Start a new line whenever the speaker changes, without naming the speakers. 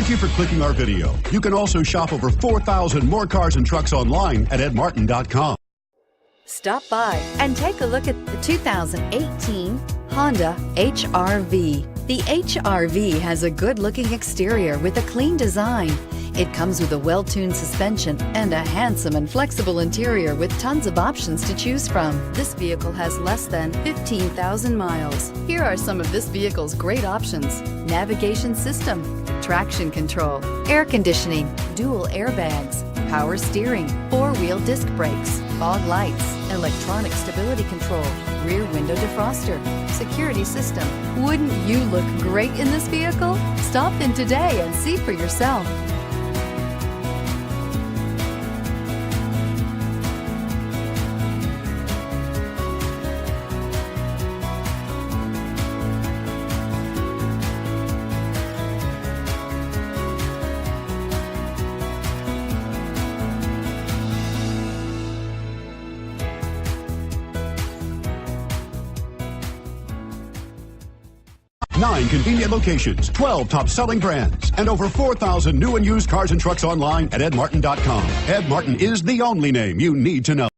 Thank you for clicking our video. You can also shop over 4,000 more cars and trucks online at edmartin.com.
Stop by and take a look at the 2018 Honda HR-V. The HR-V has a good-looking exterior with a clean design. It comes with a well-tuned suspension and a handsome and flexible interior with tons of options to choose from. This vehicle has less than 15,000 miles. Here are some of this vehicle's great options: navigation system, traction control, air conditioning, dual airbags, power steering, four-wheel disc brakes, fog lights, electronic stability control, rear window defroster, security system. Wouldn't you look great in this vehicle? Stop in today and see for yourself.
Nine convenient locations, 12 top-selling brands, and over 4,000 new and used cars and trucks online at edmartin.com. Ed Martin is the only name you need to know.